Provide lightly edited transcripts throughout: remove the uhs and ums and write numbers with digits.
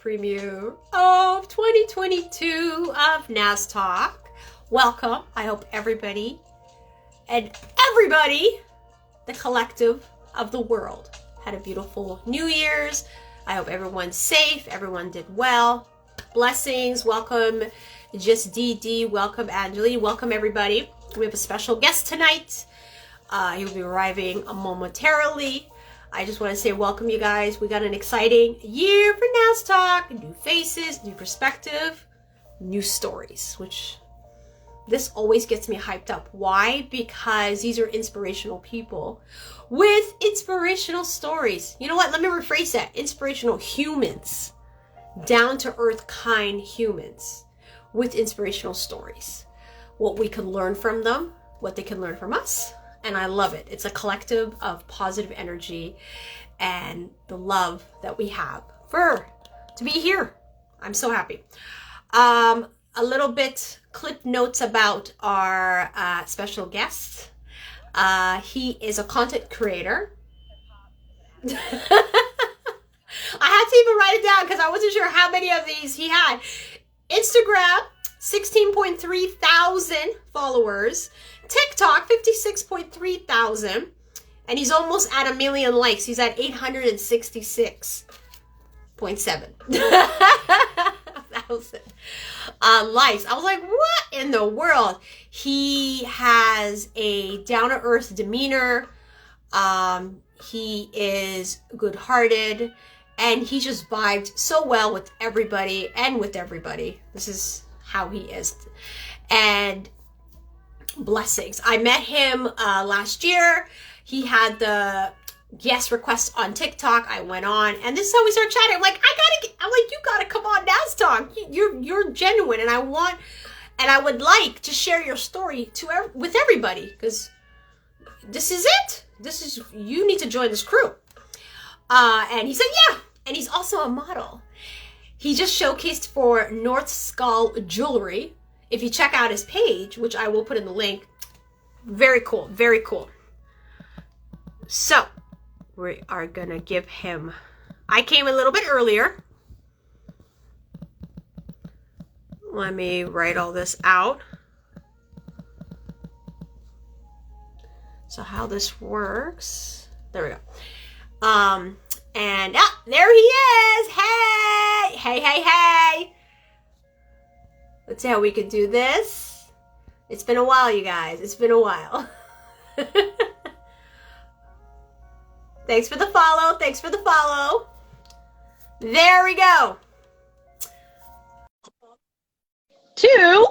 premiere of 2022 of NazTalk. Welcome. I hope everybody, the collective of the world, had a beautiful New Year's. I hope everyone's safe, everyone did well. Blessings. Welcome, Just DD. Welcome, Angeline. Welcome, everybody. We have a special guest tonight. He will be arriving momentarily. I just want to say welcome, you guys. We got an exciting year for NazTalk. New faces, new perspective, new stories, which this always gets me hyped up. Why? Because these are inspirational people with inspirational stories. You know what? Let me rephrase that. Inspirational humans. Down-to-earth, kind humans with inspirational stories. What we can learn from them, what they can learn from us. And I love it. It's a collective of positive energy and the love that we have to be here. I'm so happy. A little bit clip notes about our special guest. He is a content creator. I had to even write it down because I wasn't sure how many of these he had. Instagram, 16.3 thousand followers. TikTok, 56.3 thousand. And he's almost at 1 million likes. He's at 866.7 thousand likes. I was like, what in the world? He has a down-to-earth demeanor. He is good-hearted. And he just vibed so well with everybody and with everybody. This is how he is. And blessings. I met him last year. He had the guest request on TikTok. I went on, and this is how we started chatting. I'm like, you gotta come on NazTalk. You're genuine, and I would like to share your story with everybody, because this is it. You need to join this crew. And he said, yeah. And he's also a model. He just showcased for North Skull Jewerly. If you check out his page, which I will put in the link, very cool, very cool. So, we are gonna give him, I came a little bit earlier. Let me write all this out. So how this works, there we go. And there he is. Hey. Let's see how we can do this. It's been a while, you guys. It's been a while. Thanks for the follow. There we go. To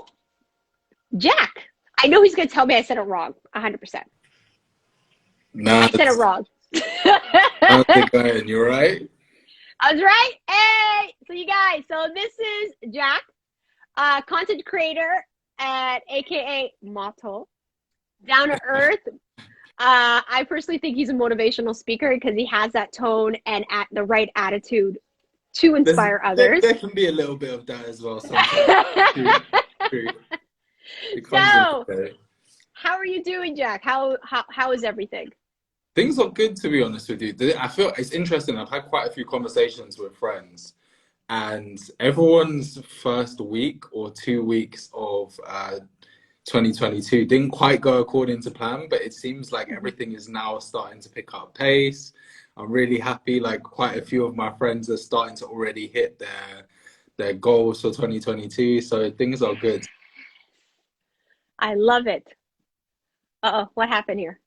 Jakk. I know he's going to tell me I said it wrong. 100%. Nah, I said it wrong. How's it going? You right? I was right. Hey. So you guys, this is Jakk. Content creator at AKA Motto, down to earth. I personally think he's a motivational speaker because he has that tone and the right attitude to inspire others. There can be a little bit of that as well sometimes. True. So, how are you doing, Jakk? How is everything? Things are good, to be honest with you. I feel it's interesting. I've had quite a few conversations with friends. And everyone's first week or 2 weeks of 2022 didn't quite go according to plan, but it seems like everything is now starting to pick up pace. I'm really happy. Like, quite a few of my friends are starting to already hit their goals for 2022. So things are good. I love it. Uh-oh, what happened here?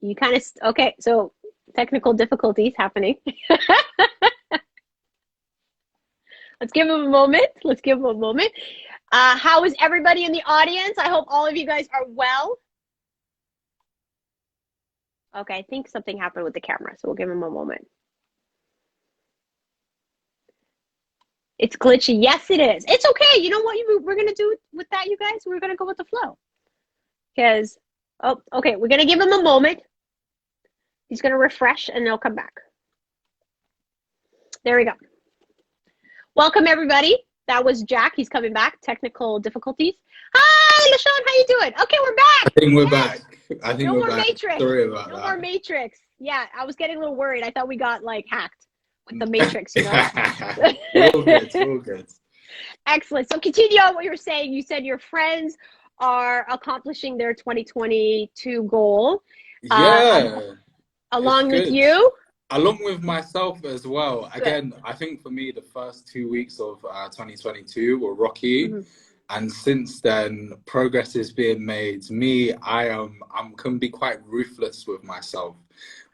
You kind of, okay, so technical difficulties happening. Let's give him a moment. How is everybody in the audience? I hope all of you guys are well. Okay, I think something happened with the camera, so we'll give him a moment. It's glitchy. Yes, it is. It's okay. You know what we're going to do with that, you guys? We're going to go with the flow. Because, okay, we're going to give him a moment. He's going to refresh, and they'll come back. There we go. Welcome, everybody. That was Jakk. He's coming back. Technical difficulties. Hi, LaShawn. How you doing? Okay, we're back. I think we're back. No more Matrix. Sorry about that. No more Matrix. Yeah, I was getting a little worried. I thought we got, hacked. with the Matrix, you know. All good, all good. Excellent. So continue on what you were saying. You said your friends are accomplishing their 2022 goal. Yeah, it's Along with good. you. Along with myself as well. Good. Again, I think for me, the first 2 weeks of 2022 were rocky. Mm-hmm. And since then, progress is being made. Me, can be quite ruthless with myself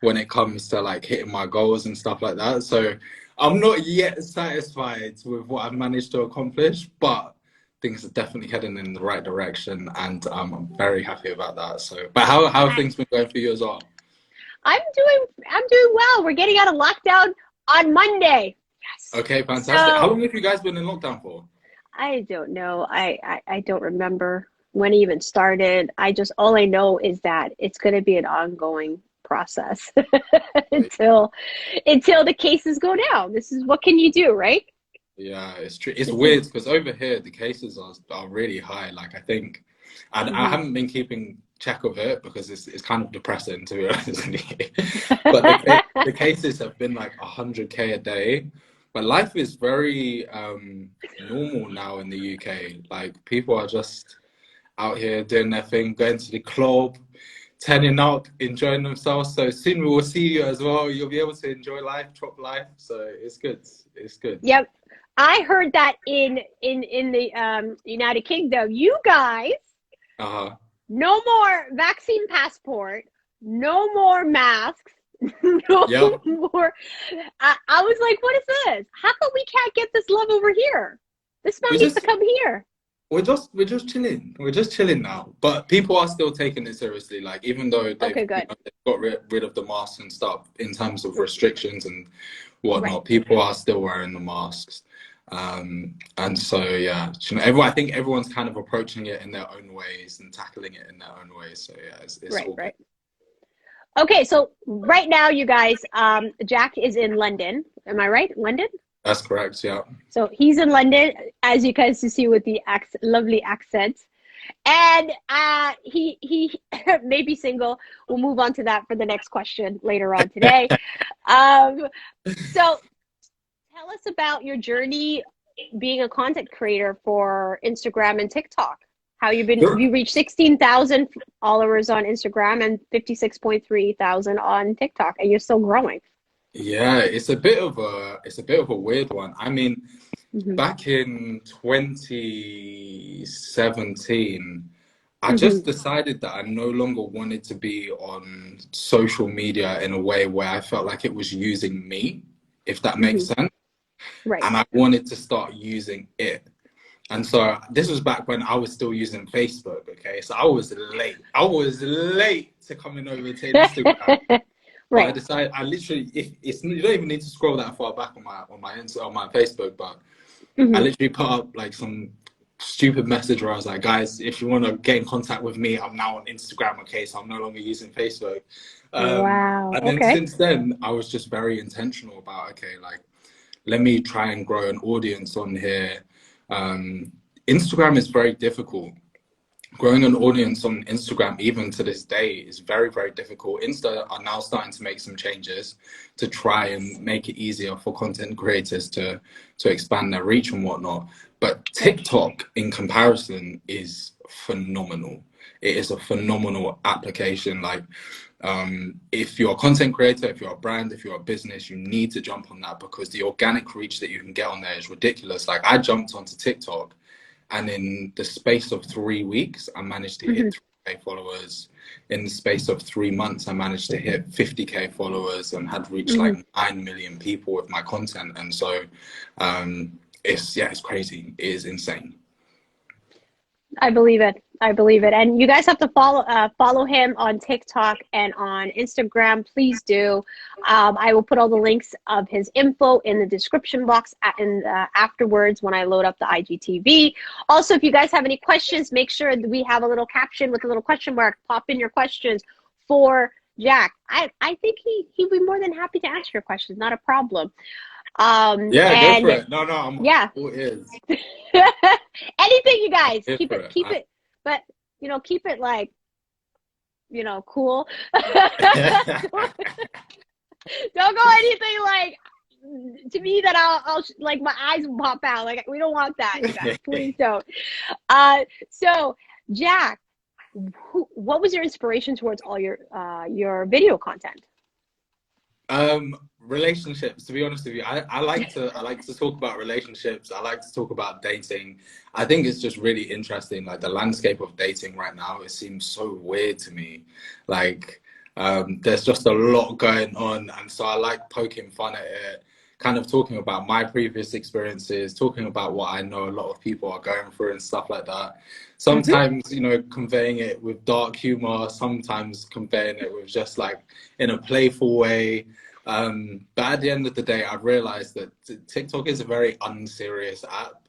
when it comes to like hitting my goals and stuff like that. So I'm not yet satisfied with what I've managed to accomplish, but things are definitely heading in the right direction, and I'm very happy about that. So, but how have things been going for you as well? I'm doing well. We're getting out of lockdown on Monday. Yes. Okay, fantastic. So, How long have you guys been in lockdown for? I don't know. I don't remember when it even started. All I know is that it's going to be an ongoing process until the cases go down. This is, what can you do, right? Yeah, it's true. It's weird because over here the cases are really high. Like I think, I haven't been keeping check of it because it's kind of depressing, to be honest with you. But the cases have been like 100K a day. But life is very normal now in the UK. Like people are just out here doing their thing, going to the club, turning up, enjoying themselves. So soon we will see you as well. You'll be able to enjoy life, trop life. So it's good. It's good. Yep. I heard that in the United Kingdom, you guys, no more vaccine passport, no more masks, no more. I was like, what is this? How come we can't get this love over here? This man needs to come here. We're just chilling. We're just chilling now. But people are still taking it seriously. Like even though they've got rid of the masks and stuff in terms of restrictions and whatnot, people are still wearing the masks. And so yeah, I think everyone's kind of approaching it in their own ways and tackling it in their own ways. So yeah, it's right. Okay, so right now, you guys, Jakk is in London. Am I right? London? That's correct, yeah. So he's in London, as you guys can see with the lovely accent. And he may be single. We'll move on to that for the next question later on today. So tell us about your journey being a content creator for Instagram and TikTok. How you reached 16,000 followers on Instagram and 56.3 thousand on TikTok, and you're still growing. Yeah, it's a bit of a weird one. I mean, back in 2017, I just decided that I no longer wanted to be on social media in a way where I felt like it was using me, if that makes sense. Right. And I wanted to start using it. And so this was back when I was still using Facebook, okay? So I was late to coming over to Instagram. Right. But I decided, you don't even need to scroll that far back on my Facebook, but I literally put up like some stupid message where I was like, guys, if you want to get in contact with me, I'm now on Instagram, okay? So I'm no longer using Facebook. Wow. And then since then, I was just very intentional about, okay, like, let me try and grow an audience on here. Instagram is very difficult. Growing an audience on Instagram, even to this day, is very, very difficult. Insta are now starting to make some changes to try and make it easier for content creators to expand their reach and whatnot. But TikTok, in comparison, is phenomenal. It is a phenomenal application. Like, if you're a content creator, if you're a brand, if you're a business, you need to jump on that because the organic reach that you can get on there is ridiculous. Like, I jumped onto TikTok, and in the space of 3 weeks, I managed to hit 3K followers. In the space of 3 months, I managed to hit 50K followers and had reached like 9 million people with my content. And so it's crazy. It is insane. I believe it. And you guys have to follow him on TikTok and on Instagram. Please do. I will put all the links of his info in the description box afterwards when I load up the IGTV. Also, if you guys have any questions, make sure that we have a little caption with a little question mark. Pop in your questions for Jakk. I think he'd be more than happy to answer your questions. Not a problem. Go for it. No, I'm all ears. Anything, you guys. Keep it, but keep it like, cool. Don't go anything like to me that I'll like my eyes will pop out. Like we don't want that, you guys. Please don't. So Jakk, what was your inspiration towards all your video content? Relationships, to be honest with you. I like to talk about relationships. I like to talk about dating. I think it's just really interesting, like the landscape of dating right now. It seems so weird to me. Like there's just a lot going on, and so I like poking fun at it, kind of talking about my previous experiences, talking about what I know a lot of people are going through and stuff like that. Sometimes, you know, conveying it with dark humor, sometimes conveying it with just like in a playful way. But at the end of the day, I've realized that TikTok is a very unserious app.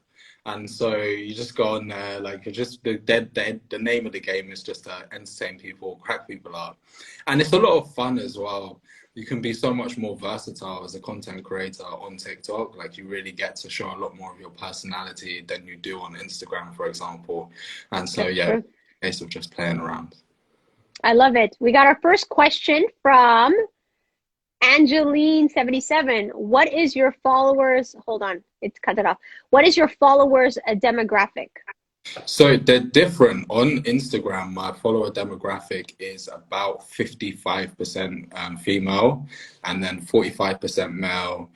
And so you just go on there, like you're just the name of the game is just to entertain people, crack people up. And it's a lot of fun as well. You can be so much more versatile as a content creator on TikTok. Like you really get to show a lot more of your personality than you do on Instagram, for example. And so, yeah, case of just playing around. I love it. We got our first question from Angeline77. What is your followers? Hold on, it's cut it off. What is your followers demographic? So they're different. On Instagram, my follower demographic is about 55% female and then 45% male,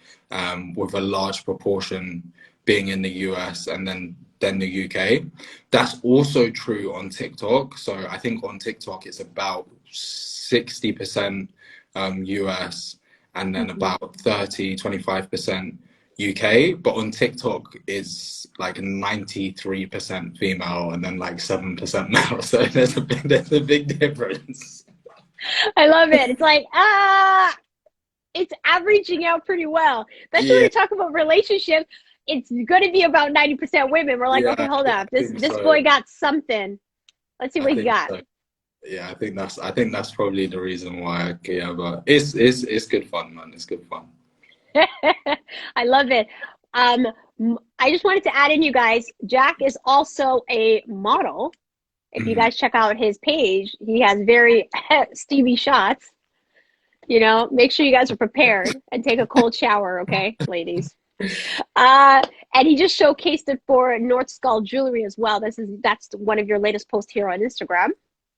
with a large proportion being in the US and then the UK. That's also true on TikTok. So I think on TikTok, it's about 60% US and then about 25% UK, but on TikTok it's like 93% female and then like 7% male. So there's a big difference. I love it. It's like it's averaging out pretty well. Especially when you talk about relationships, it's going to be about 90% women. We're like, okay, hold up. This boy got something. Let's see what he got. So. Yeah, I think that's probably the reason why. Yeah, but it's good fun, man. It's good fun. I love it. I just wanted to add in, you guys, Jakk is also a model. If you guys check out his page, he has very steamy shots. You know, make sure you guys are prepared and take a cold shower, okay, ladies. And he just showcased it for North Skull Jewerly as well. That's one of your latest posts here on Instagram.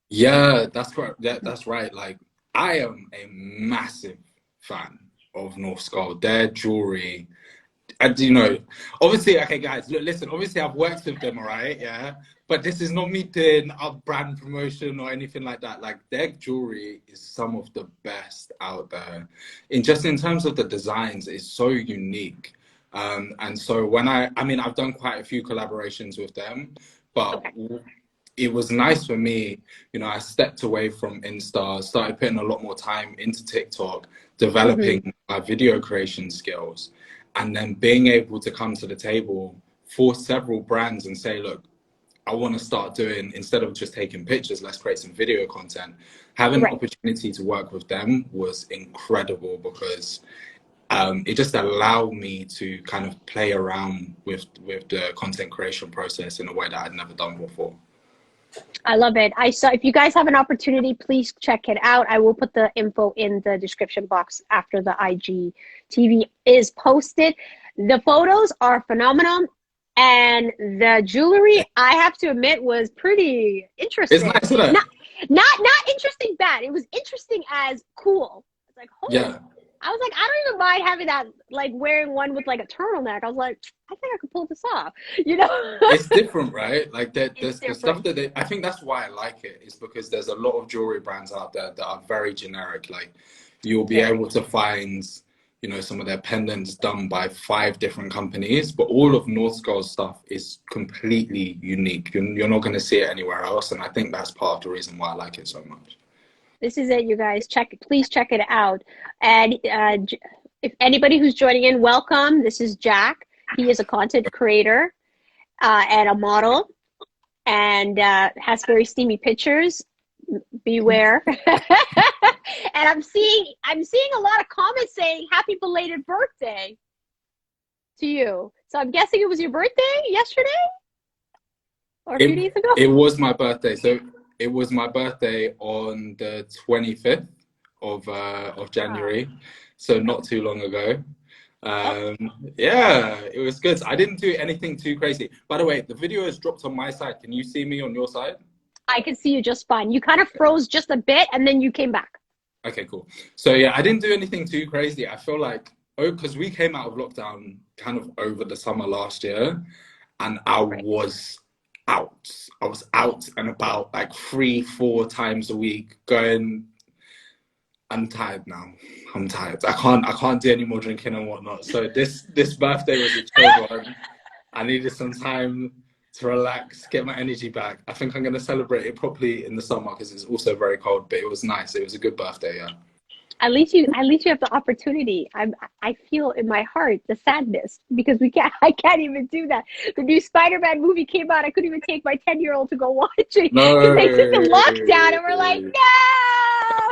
Yeah, that's right. That's right. Like, I am a massive fan of North Skull, their jewelry. And you know, obviously, okay, guys, look, listen, obviously I've worked with them, all right, yeah, but this is not me doing a brand promotion or anything like that. Like, their jewelry is some of the best out there. In terms of the designs, it's so unique. And so when I've done quite a few collaborations with them, but it was nice for me, you know, I stepped away from Insta, started putting a lot more time into TikTok, developing my video creation skills, and then being able to come to the table for several brands and say, look, I want to start doing, instead of just taking pictures, let's create some video content. Having an opportunity to work with them was incredible because it just allowed me to kind of play around with the content creation process in a way that I'd never done before. I love it. If you guys have an opportunity, please check it out. I will put the info in the description box after the IGTV is posted. The photos are phenomenal. And the jewelry, I have to admit, was pretty interesting. It's nice, isn't it? Not interesting bad. It was interesting as cool. It's like, holy. I was like, I don't even mind having that, like wearing one with like a turtleneck. I was like, I think I could pull this off, you know? It's different, right? Like there's the stuff that I think that's why I like it, is because there's a lot of jewelry brands out there that are very generic. Like you'll be able to find, you know, some of their pendants done by 5 different companies, but all of North Skull's stuff is completely unique. You're not going to see it anywhere else. And I think that's part of the reason why I like it so much. This is it, you guys. Please check it out. And if anybody who's joining in, welcome. This is Jakk. He is a content creator and a model, and has very steamy pictures. Beware. And I'm seeing a lot of comments saying happy belated birthday to you. So I'm guessing it was your birthday yesterday or a few days ago. It was my birthday. So it was my birthday on the 25th of January, so not too long ago. Um, yeah, it was good. I didn't do anything too crazy. By the way, the video is dropped on my side. Can you see me on your side? I can see you just fine. You kind of froze just a bit and then you came back. Okay, cool. So yeah, I didn't do anything too crazy. I feel like, because we came out of lockdown kind of over the summer last year, and I was out. I was out and about like 3-4 times a week going. I'm tired now. I'm tired. I can't do any more drinking and whatnot. So this birthday was a chill one. I needed some time to relax, get my energy back. I think I'm going to celebrate it properly in the summer because it's also very cold, but it was nice. It was a good birthday, yeah. At least you have the opportunity. I feel in my heart the sadness because I can't even do that. The new Spider-Man movie came out. I couldn't even take my 10-year-old to go watch it. No. Because they took the lockdown and we're like, no.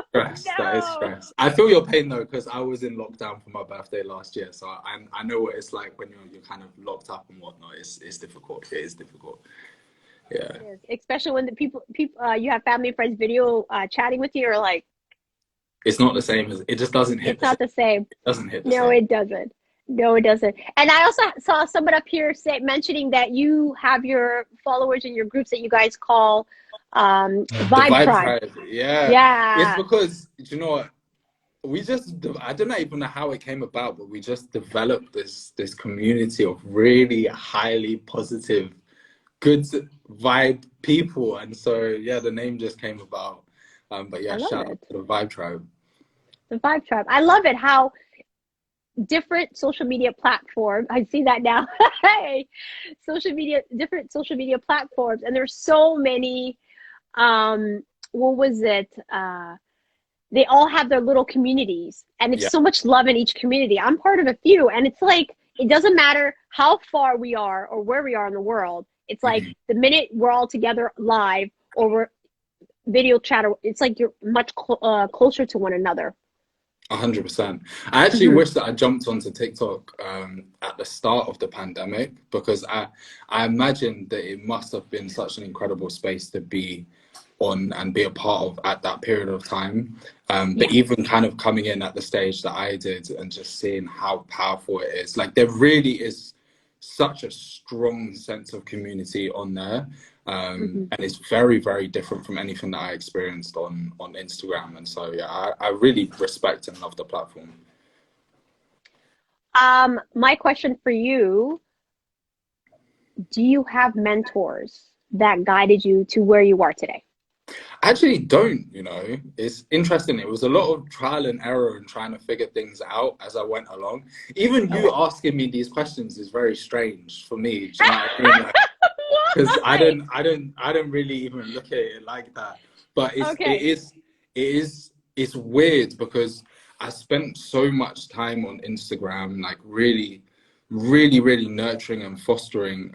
Stress. No. That is stress. I feel your pain though, because I was in lockdown for my birthday last year, so I know what it's like when you're kind of locked up and whatnot. It's difficult. It is difficult. Yeah. It is. Especially when the people you have family and friends video chatting with you, or like, It's not the same as it just doesn't hit. It's not the same. It doesn't hit the No, same. it doesn't. No, it doesn't. And I also saw someone up here mentioning that you have your followers in your groups that you guys call The Vibe Tribe. Yeah. Yeah. It's because, you know what? I don't even know how it came about, but we just developed this community of really highly positive, good vibe people. And so, yeah, the name just came about. But yeah, shout out to the Vibe Tribe. The Vibe Tribe. I love it how different social media platforms, I see that now. Hey, different social media platforms. And there's so many, what was it? They all have their little communities and it's so much love in each community. I'm part of a few and it's like, it doesn't matter how far we are or where we are in the world. It's like the minute we're all together live or we're video chat, it's like you're much closer to one another. 100%. I actually wish that I jumped onto TikTok at the start of the pandemic, because I imagine that it must have been such an incredible space to be on and be a part of at that period of time. But even kind of coming in at the stage that I did and just seeing how powerful it is, like there really is such a strong sense of community on there. And it's very, very different from anything that I experienced on Instagram. And so, yeah, I really respect and love the platform. My question for you, do you have mentors that guided you to where you are today? I actually don't, you know. It's interesting. It was a lot of trial and error and trying to figure things out as I went along. Even you asking me these questions is very strange for me. Do you know what I mean? Like, because I don't really even look at it like that. But it's weird because I spent so much time on Instagram, like really nurturing and fostering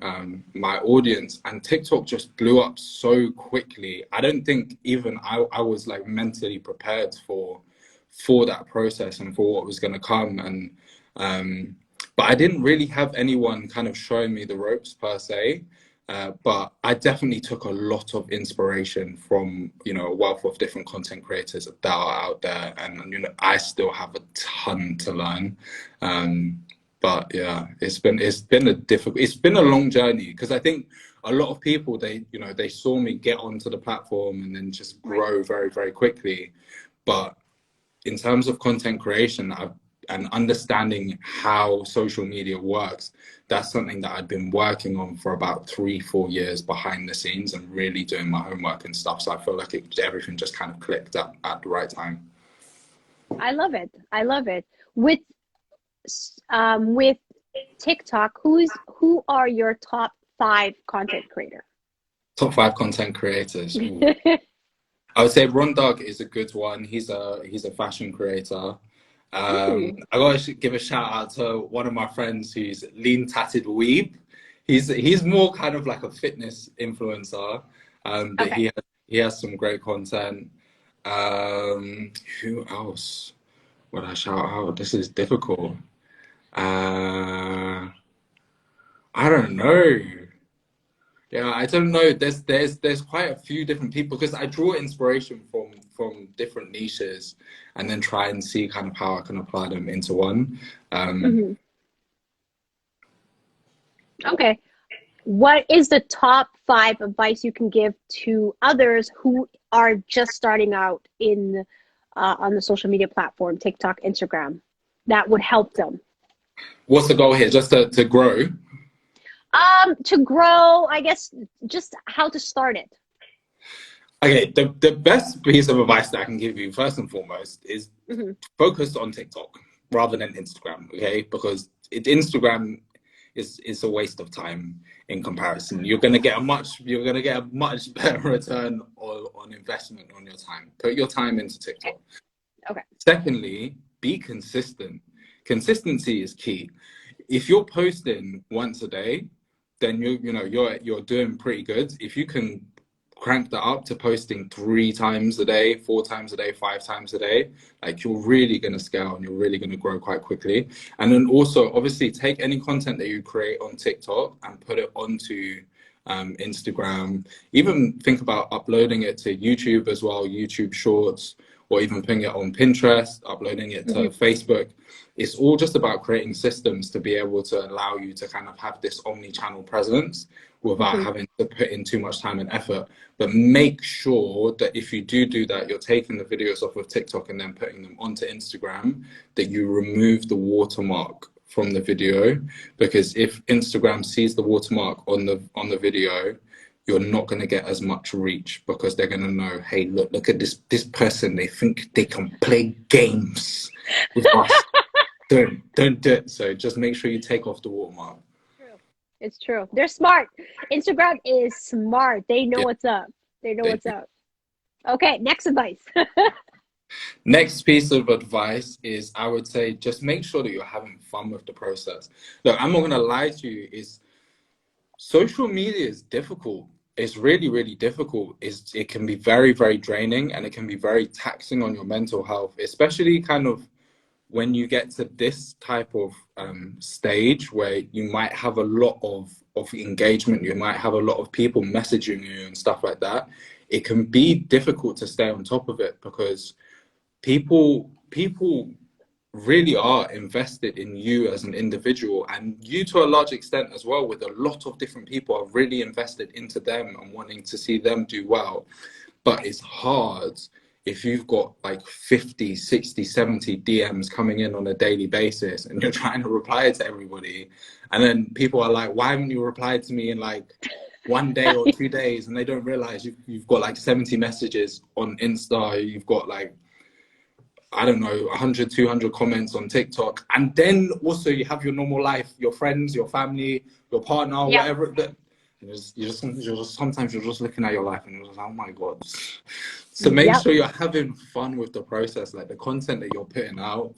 my audience, and TikTok just blew up so quickly. I don't think even I was like mentally prepared for that process and for what was going to come. And but I didn't really have anyone kind of showing me the ropes per se. But I definitely took a lot of inspiration from, you know, a wealth of different content creators that are out there, and you know, I still have a ton to learn. But yeah, it's been a long journey, because I think a lot of people, they saw me get onto the platform and then just grow very, very quickly. But in terms of content creation, and understanding how social media works, that's something that I'd been working on for about 3-4 years behind the scenes and really doing my homework and stuff. So I feel like everything just kind of clicked up at the right time. I love it. With TikTok, who are your top 5 content creators? Top 5 content creators. I would say Ron Doug is a good one. He's a fashion creator. I gotta give a shout out to one of my friends who's Lean Tatted Weeb. He's more kind of like a fitness influencer, but he has some great content. Who else would I shout out? This is difficult. I don't know. Yeah, I don't know. There's quite a few different people, because I draw inspiration from different niches and then try and see kind of how I can apply them into one. Okay. What is the top 5 advice you can give to others who are just starting out in on the social media platform, TikTok, Instagram, that would help them? What's the goal here? Just to grow? To grow, I guess, just how to start it. Okay, the best piece of advice that I can give you, first and foremost, is focus on TikTok rather than Instagram, okay? Because Instagram is a waste of time in comparison. You're gonna get a much better return on investment on your time. Put your time into TikTok. Okay. Secondly, be consistent. Consistency is key. If you're posting once a day, then you're doing pretty good. If you can crank that up to posting 3 times a day, 4 times a day, 5 times a day, like, you're really going to scale and you're really going to grow quite quickly. And then also, obviously, take any content that you create on TikTok and put it onto Instagram. Even think about uploading it to YouTube as well, YouTube Shorts, or even putting it on Pinterest, uploading it to Facebook. It's all just about creating systems to be able to allow you to kind of have this omni-channel presence without having to put in too much time and effort. But make sure that if you do that, you're taking the videos off of TikTok and then putting them onto Instagram, that you remove the watermark from the video. Because if Instagram sees the watermark on the video, you're not going to get as much reach, because they're going to know, hey, look at this person. They think they can play games with us. Don't do it. So just make sure you take off the watermark. It's true. They're smart. Instagram is smart. They know what's up. They know what's up. Okay, next advice. Next piece of advice is, I would say, just make sure that you're having fun with the process. Look, I'm not going to lie to you, social media is difficult. It's really, really difficult. It can be very, very draining, and it can be very taxing on your mental health, especially kind of when you get to this type of stage where you might have a lot of engagement, you might have a lot of people messaging you and stuff like that. It can be difficult to stay on top of it, because people really are invested in you as an individual, and you to a large extent as well, with a lot of different people are really invested into them and wanting to see them do well. But it's hard if you've got like 50, 60, 70 DMs coming in on a daily basis and you're trying to reply to everybody, and then people are like, why haven't you replied to me in like 1 day or 2 days? And they don't realize you've got like 70 messages on Insta, you've got like, I don't know, 100, 200 comments on TikTok. And then also you have your normal life, your friends, your family, your partner, whatever. Sometimes you're just looking at your life and you're just like, oh my God. So make sure you're having fun with the process, like the content that you're putting out.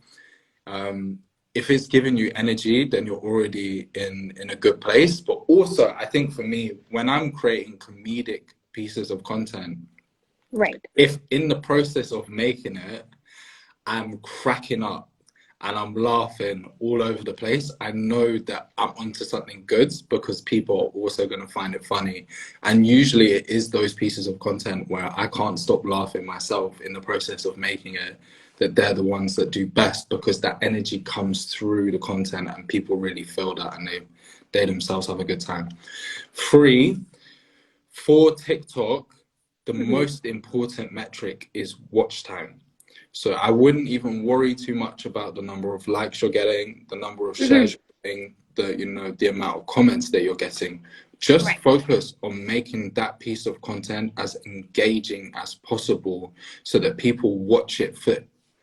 If it's giving you energy, then you're already in a good place. But also, I think for me, when I'm creating comedic pieces of content, if in the process of making it, I'm cracking up and I'm laughing all over the place, I know that I'm onto something good, because people are also going to find it funny. And usually it is those pieces of content where I can't stop laughing myself in the process of making it, that they're the ones that do best, because that energy comes through the content and people really feel that, and they themselves have a good time. 3, for TikTok, the most important metric is watch time. So I wouldn't even worry too much about the number of likes you're getting, the number of shares you're getting, the amount of comments that you're getting. Just focus on making that piece of content as engaging as possible, so that people watch it for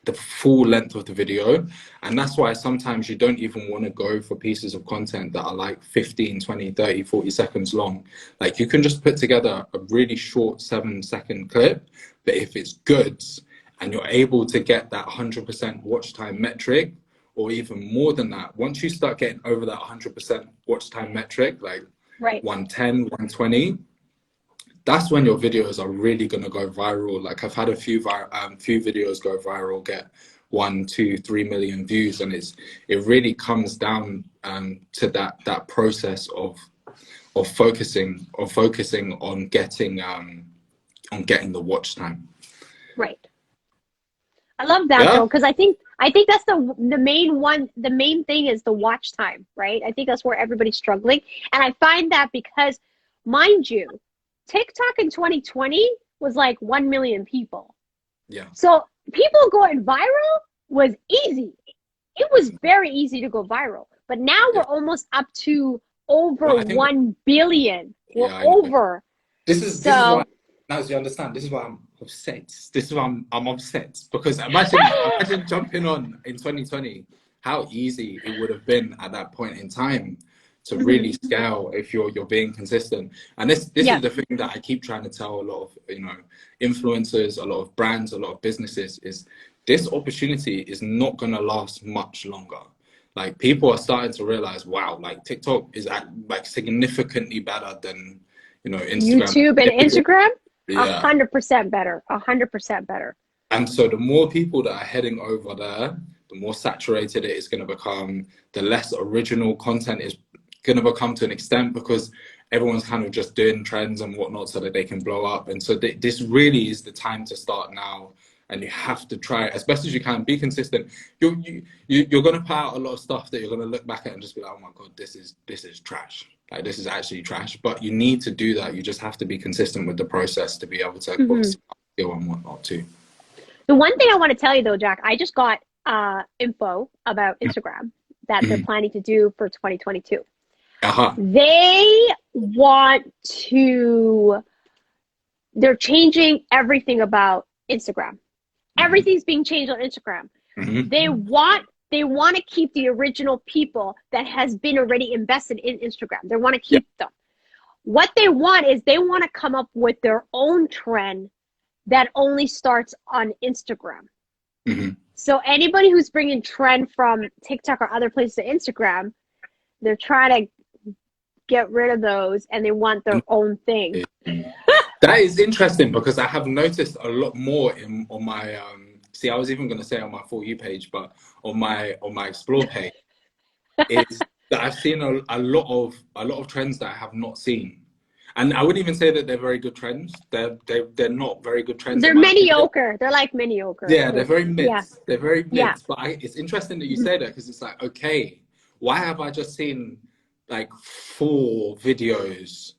the full length of the video. And that's why sometimes you don't even want to go for pieces of content that are like 15, 20, 30, 40 seconds long. Like, you can just put together a really short 7-second clip, but if it's good, and you're able to get that 100% watch time metric, or even more than that, once you start getting over that 100% watch time metric, like 110, 120, that's when your videos are really going to go viral. Like, I've had a few videos go viral, get 1, 2, 3 million views, and it really comes down to that process of focusing on getting the watch time. I love that though, because I think I think that's the main one. The main thing is the watch time, right? I think that's where everybody's struggling. And I find that because, mind you, TikTok in 2020 was like 1 million people. Yeah. So people going viral was easy. It was very easy to go viral. But now we're almost up to over Well, I think 1 billion. We're yeah, I know. over. This is So why, now as you understand, this is why I'm upset. This is why I'm upset, because imagine jumping on in 2020, how easy it would have been at that point in time to really scale if you're being consistent. And this Yeah. is the thing that I keep trying to tell a lot of, influencers, a lot of brands, a lot of businesses, is this opportunity is not going to last much longer. Like, people are starting to realize, wow, like TikTok is like significantly better than, Instagram. YouTube and Instagram, Yeah. 100% better. 100% better. And so the more people that are heading over there, the more saturated it is going to become, the less original content is going to become to an extent, because everyone's kind of just doing trends and whatnot so that they can blow up. And so this really is the time to start now. And you have to try as best as you can, be consistent. You're going to put out a lot of stuff that you're going to look back at and just be like, oh my God, this is trash. Like, this is actually trash. But you need to do that. You just have to be consistent with the process to be able to put skill and whatnot too. The one thing I want to tell you though, Jack, I just got info about Instagram that they're planning to do for 2022. They want to, they're changing everything about Instagram. Everything's being changed on Instagram. They want to keep the original people that has been already invested in Instagram. They want to keep them. What they want is they want to come up with their own trend that only starts on Instagram. So anybody who's bringing trend from TikTok or other places to Instagram, they're trying to get rid of those, and they want their own thing. That is interesting, because I have noticed a lot more on my see, I was even going to say on my For You page, but on my Explore page, is that I've seen a lot of trends that I have not seen. And I wouldn't even say that they're very good trends. They're not very good trends. They're mediocre. They're like mediocre. Yeah, they're very mixed. Yeah. They're very mixed. But it's interesting that you say that, because it's like, okay, why have I just seen like 4 videos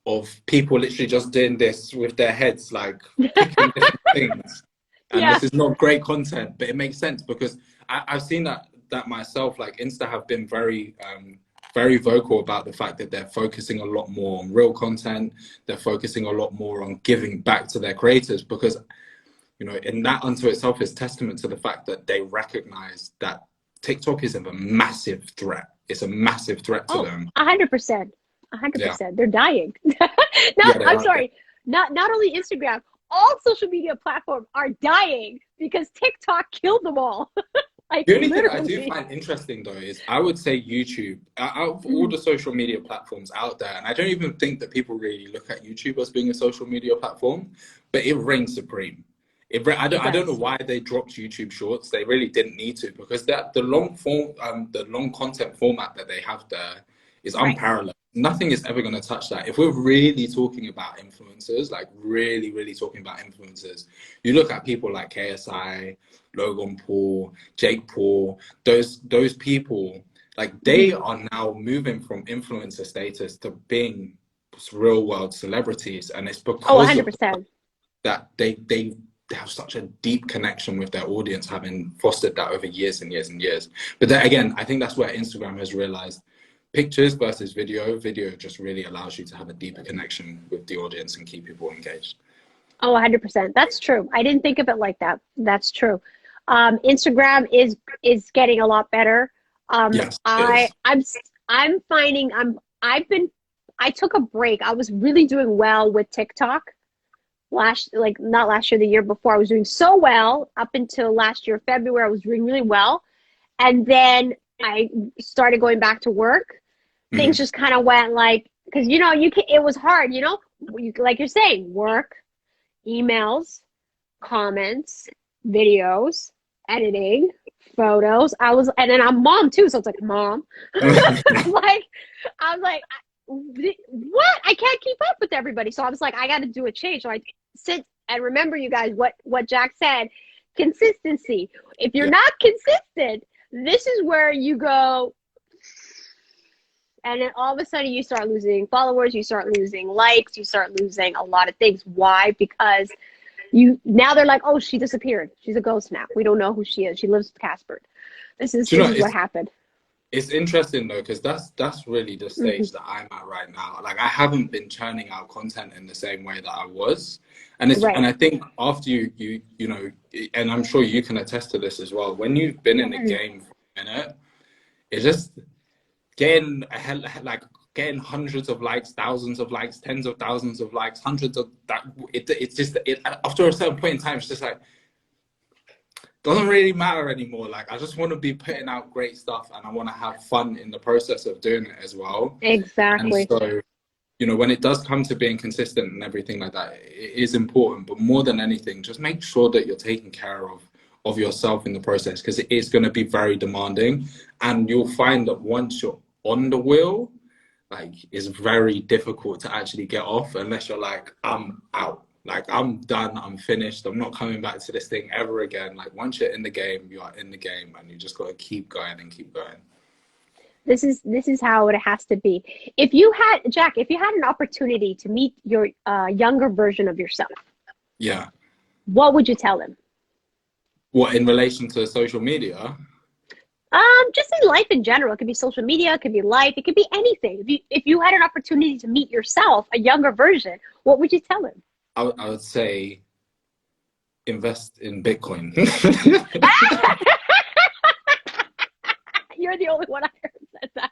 of people literally just doing this with their heads, like picking different things? And this is not great content, but it makes sense, because I've seen that myself. Like, Insta have been very vocal about the fact that they're focusing a lot more on real content. They're focusing a lot more on giving back to their creators, because, in that unto itself is testament to the fact that they recognize that TikTok is a massive threat. It's a massive threat to them. 100%. 100%. They're dying. I'm sorry. Not only Instagram, all social media platforms are dying because TikTok killed them all. Like, the only thing I do find interesting, though, is I would say YouTube, out of all the social media platforms out there, and I don't even think that people really look at YouTube as being a social media platform, but it reigns supreme. I don't know why they dropped YouTube Shorts. They really didn't need to, because the long content format that they have there is unparalleled. Nothing is ever going to touch that. If we're really talking about influencers, like really, really talking about influencers, you look at people like KSI, Logan Paul, Jake Paul, those people, like, they are now moving from influencer status to being real world celebrities. And it's because 100%. that they have such a deep connection with their audience, having fostered that over years and years and years. But then again, I think that's where Instagram has realized pictures versus video just really allows you to have a deeper connection with the audience and keep people engaged. 100%. That's true. I didn't think of it like that. That's true. Instagram is getting a lot better. Yes, I'm finding I took a break. I was really doing well with TikTok not last year, the year before. I was doing so well up until last year, February. I was doing really well. And then I started going back to work. Things just kind of went like, because, it was hard, like you're saying, work, emails, comments, videos, editing, photos. And then I'm mom too. So it's like, mom. I was like, what? I can't keep up with everybody. So I was like, I got to do a change. So and remember, you guys, what Jack said, Consistency. If you're not consistent, this is where you go, and then all of a sudden you start losing followers, you start losing likes, you start losing a lot of things. Why? Because now they're like, oh, she disappeared. She's a ghost now. We don't know who she is. She lives with Casper. This is what happened. It's interesting though, because that's really the stage that I'm at right now. Like, I haven't been churning out content in the same way that I was, and and I think after you know, and I'm sure you can attest to this as well. When you've been in the game for a minute, it's just getting getting hundreds of likes, thousands of likes, tens of thousands of likes, hundreds of that. It's just after a certain point in time, it's just like, doesn't really matter anymore. Like, I just want to be putting out great stuff, and I want to have fun in the process of doing it as well. Exactly. And so, you know, when it does come to being consistent and everything like that, it is important. But more than anything, just make sure that you're taking care of yourself in the process, because it is going to be very demanding. And you'll find that once you're on the wheel, like, it's very difficult to actually get off unless you're like, I'm out. Like, I'm done, I'm finished, I'm not coming back to this thing ever again. Like, once you're in the game, you are in the game, and you just got to keep going and keep going. This is how it has to be. If you had, Jakk, if you had an opportunity to meet your younger version of yourself, yeah, what would you tell him? What, in relation to social media? Just in life in general. It could be social media, it could be life, it could be anything. If you had an opportunity to meet yourself, a younger version, what would you tell him? I would say invest in Bitcoin. You're the only one I heard said that.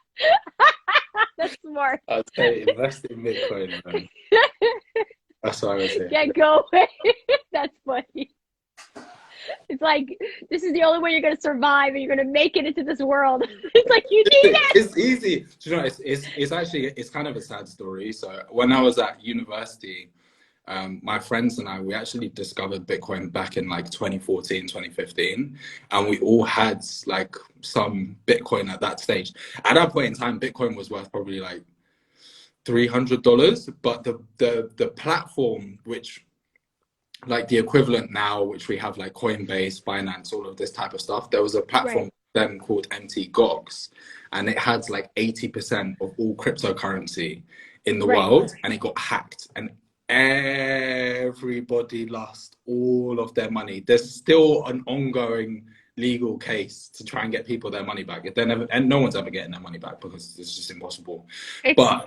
That's smart. I'd say invest in Bitcoin, man. That's what I would say. Get going. That's funny. It's like, this is the only way you're going to survive and you're going to make it into this world. It's like, you need it. It's easy. Do you know, it's actually, it's kind of a sad story. So when I was at university, my friends and I, we actually discovered Bitcoin back in like 2014, 2015. And we all had like some Bitcoin at that stage. At that point in time, Bitcoin was worth probably like $300. But the platform, which, like the equivalent now, which we have like Coinbase, Binance, all of this type of stuff, there was a platform then called MTGOX, and it had like 80% of all cryptocurrency in the world, and it got hacked, and everybody lost all of their money. There's still an ongoing legal case to try and get people their money back. And no one's ever getting their money back because it's just impossible. But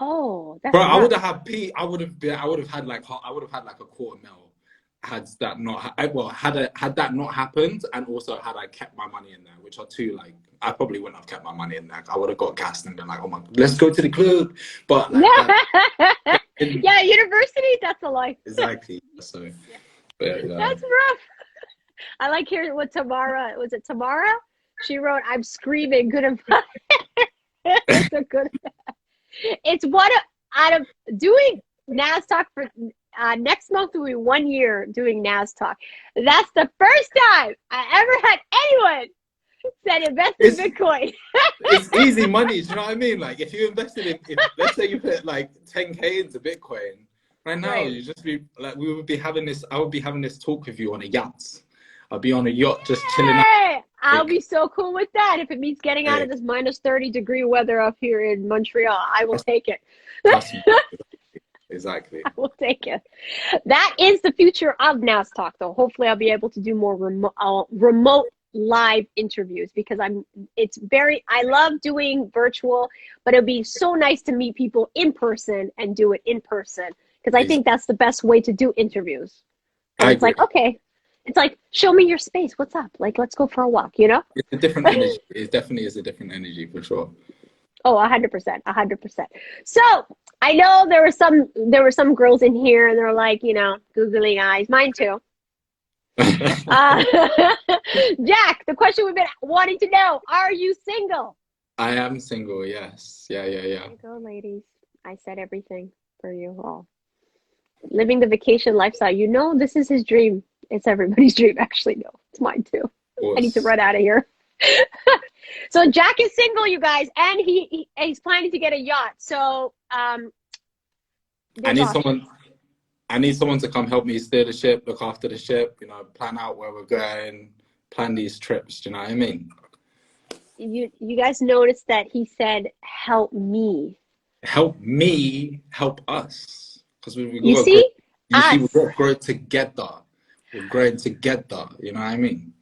oh, that's bro, I would have had like a $250,000 had that not happened, and also had I kept my money in there, which are two, like, I probably wouldn't have kept my money in there. I would have got gassed and been like, oh my, let's go to the club. But like, yeah, university, that's a life. Exactly. So but, that's rough. I like hearing what Tamara, was it Tamara? She wrote, I'm screaming, good and fun. It's a good. It's one out of doing NazTalk for next month will be 1 year doing NazTalk. That's the first time I ever had anyone said invest in Bitcoin. It's easy money. Do you know what I mean? Like, if you invested in, let's say you put like 10K into Bitcoin right now, you just be like, I would be having this talk with you on a yacht. I'll be on a yacht just chilling out. I'll be so cool with that. If it means getting out of this minus 30-degree weather up here in Montreal, I will take it. Exactly. I will take it. That is the future of NazTalk, though. Hopefully, I'll be able to do more remote live interviews, because I love doing virtual, but it'd be so nice to meet people in person and do it in person, because I think that's the best way to do interviews. And it's like, okay. It's like, show me your space. What's up? Like, let's go for a walk, you know? It's a different energy. It definitely is a different energy, for sure. Oh, 100%, 100%. So I know there were some girls in here and they're like, you know, googly eyes. Mine too. Jakk, the question we've been wanting to know, are you single? I am single, yes. Yeah. There you go, ladies. I said everything for you all. Living the vacation lifestyle. You know, this is his dream. It's everybody's dream, actually. No, it's mine too. I need to run out of here. So Jakk is single, you guys, and he's planning to get a yacht. So I need someone. I need someone to come help me steer the ship, look after the ship, you know, plan out where we're going, plan these trips. Do you know what I mean? You guys noticed that he said, "Help me." Help me, help us, because we You got to grow. see, You see, us. we got to grow together. We're growing together. You know what I mean?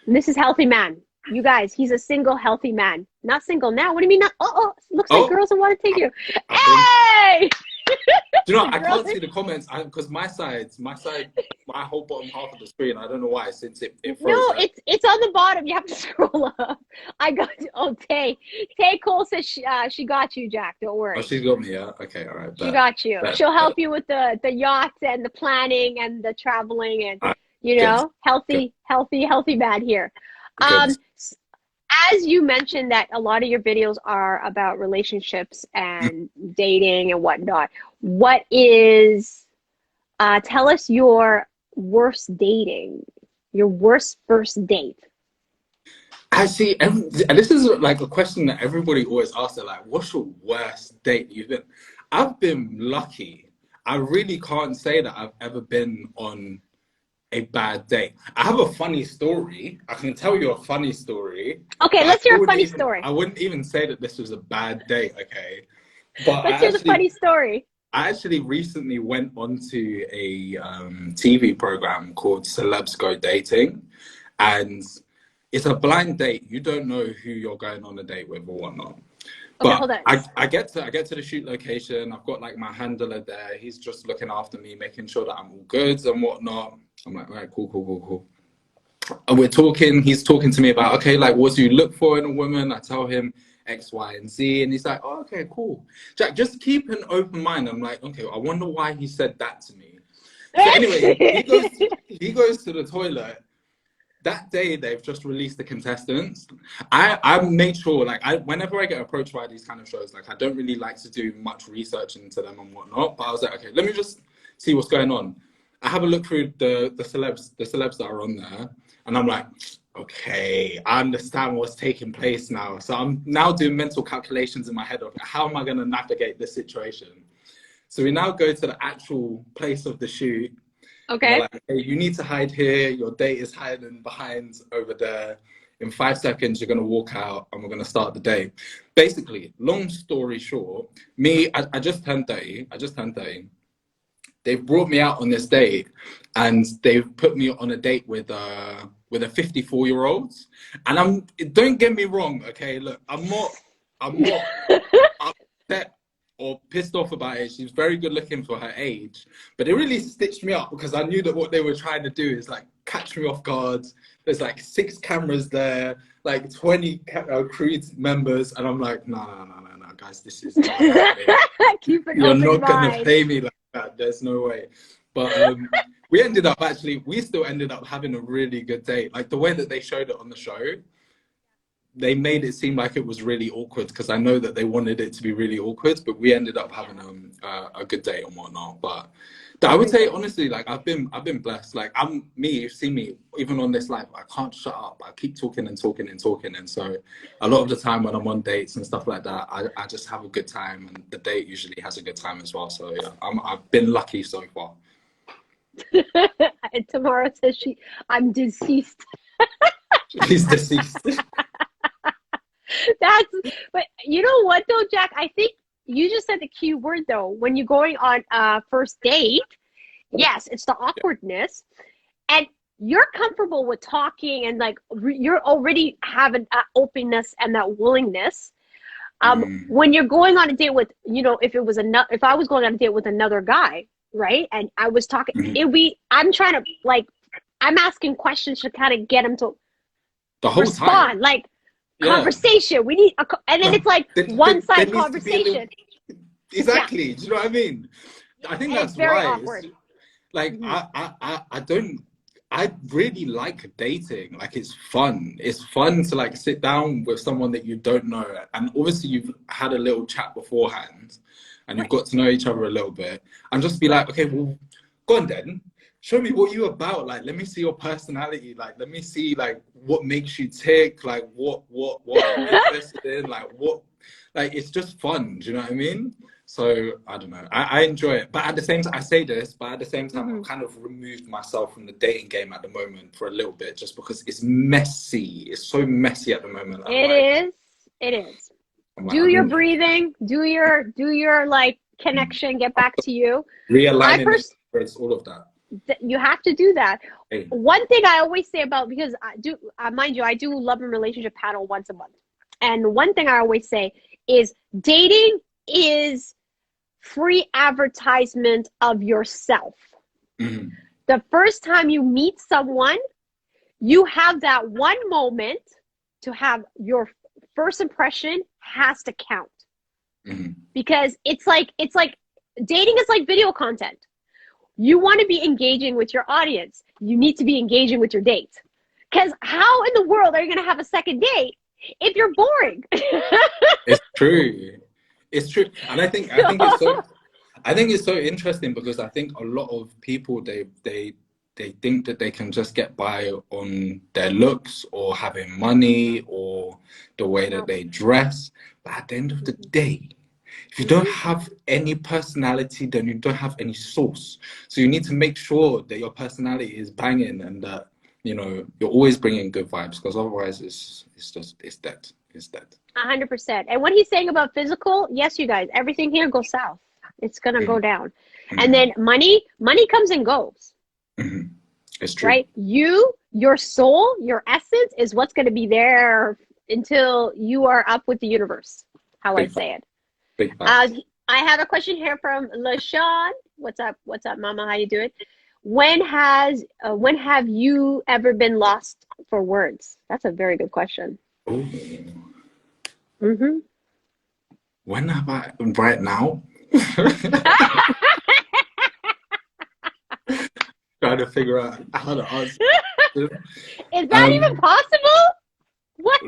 This is healthy man. You guys, he's a single, healthy man. Not single now. What do you mean? Not, looks like Oh, girls will want to take you. I've been, Hey! do you know, I Girls- can't see the comments because my whole bottom half of the screen, I don't know why, since it froze. No, it's on the bottom. You have to scroll up. I got you. Oh, Tay Cole says she got you, Jack. Don't worry. Oh, she's got me, yeah? Okay, all right. She got you. Bet, She'll help you with the yachts and the planning and the traveling and, you know, healthy man here. Good. As you mentioned that a lot of your videos are about relationships and dating and whatnot, what is, tell us your worst dating, your worst first date. Actually, this is like a question that everybody always asks. They're like, what's your worst date you've been? I've been lucky. I really can't say that I've ever been on a bad date. I have a funny story. I can tell you a funny story. Okay, let's hear a funny story. I wouldn't even say that this was a bad date, okay? But let's hear the funny story. I actually recently went onto a TV program called Celebs Go Dating, and it's a blind date. You don't know who you're going on a date with or whatnot. Okay, But hold on. I get to the shoot location. I've got like my handler there. He's just looking after me, making sure that I'm all good and whatnot. I'm like, all right, cool. And we're talking. He's talking to me about, okay, like, what do you look for in a woman? I tell him X, Y, and Z, and he's like, oh, okay, cool. Jack, just keep an open mind. I'm like, okay, I wonder why he said that to me. So anyway, he goes to the toilet. That day, they've just released the contestants. I made sure, like, whenever I get approached by these kind of shows, like, I don't really like to do much research into them and whatnot. But I was like, okay, let me just see what's going on. I have a look through the celebs that are on there, and I'm like, okay, I understand what's taking place now. So I'm now doing mental calculations in my head of how am I going to navigate this situation. So we now go to the actual place of the shoot. Okay. Like, hey, you need to hide here. Your date is hiding behind over there. In 5 seconds, you're going to walk out and we're going to start the day. Basically, long story short, I just turned 30. They've brought me out on this date and they've put me on a date with a 54-year-old. And don't get me wrong, okay? Look, I'm not upset or pissed off about it. She's very good looking for her age, but it really stitched me up because I knew that what they were trying to do is like catch me off guard. There's like 6 cameras there, like 20 crew members, and I'm like, no, guys, this is not Keep it you're open not gonna mind. pay me like that. There's no way. But we still ended up having a really good date. Like the way that they showed it on the show, they made it seem like it was really awkward because I know that they wanted it to be really awkward, but we ended up having a good date and whatnot. But I would say honestly, like I've been blessed. Like you've seen me even on this life. I can't shut up. I keep talking, and so a lot of the time when I'm on dates and stuff like that, I just have a good time, and the date usually has a good time as well. So yeah, I've been lucky so far. And Tamara says I'm deceased. She's deceased. But you know what though, Jack? I think you just said the key word though. When you're going on a first date, yes, it's the awkwardness, and you're comfortable with talking and like you're already having that openness and that willingness. When you're going on a date with, you know, if I was going on a date with another guy, right, and I was talking, I'm asking questions to kind of get him to the whole respond, time. like. Yeah. Conversation. We need, and then it's like one-side conversation. Exactly. Yeah. Do you know what I mean? I think that's very why. Awkward. Like I really like dating. Like it's fun. It's fun to like sit down with someone that you don't know, and obviously you've had a little chat beforehand, and you've got to know each other a little bit, and just be like, okay, well, go on then. show me what you're about. Like, let me see your personality. Like, let me see like what makes you tick. Like, what are you interested in? Like, what, like, it's just fun. Do you know what I mean? So I don't know. I enjoy it, but at the same time, I say this, but at the same time, I've kind of removed myself from the dating game at the moment for a little bit, just because it's messy. It's so messy at the moment. It is. Do your breathing. Do your like connection. Get back to you. Realigning it's all of that. You have to do that. Hey. One thing I always say about, because I do, mind you, I do love and relationship panel once a month, and one thing I always say is dating is free advertisement of yourself. The first time you meet someone, you have that one moment to have your first impression has to count. Because it's like dating is like video content. You want to be engaging with your audience. You need to be engaging with your date. Because how in the world are you going to have a second date if you're boring? It's true. It's true. And I think it's so interesting, because I think a lot of people, they think that they can just get by on their looks or having money or the way that they dress. But at the end of the day, if you don't have any personality, then you don't have any sauce. So you need to make sure that your personality is banging and that, you know, you're always bringing good vibes, because otherwise it's dead. It's dead. 100%. And what he's saying about physical, yes, you guys, everything here goes south. It's going to go down. And then money comes and goes. It's true. Right? Your soul, your essence is what's going to be there until you are up with the universe, how I say it. I have a question here from LaShawn. What's up, mama? How you doing? When have you ever been lost for words? That's a very good question. When have I? Right now? Trying to figure out how to answer. Is that even possible? What?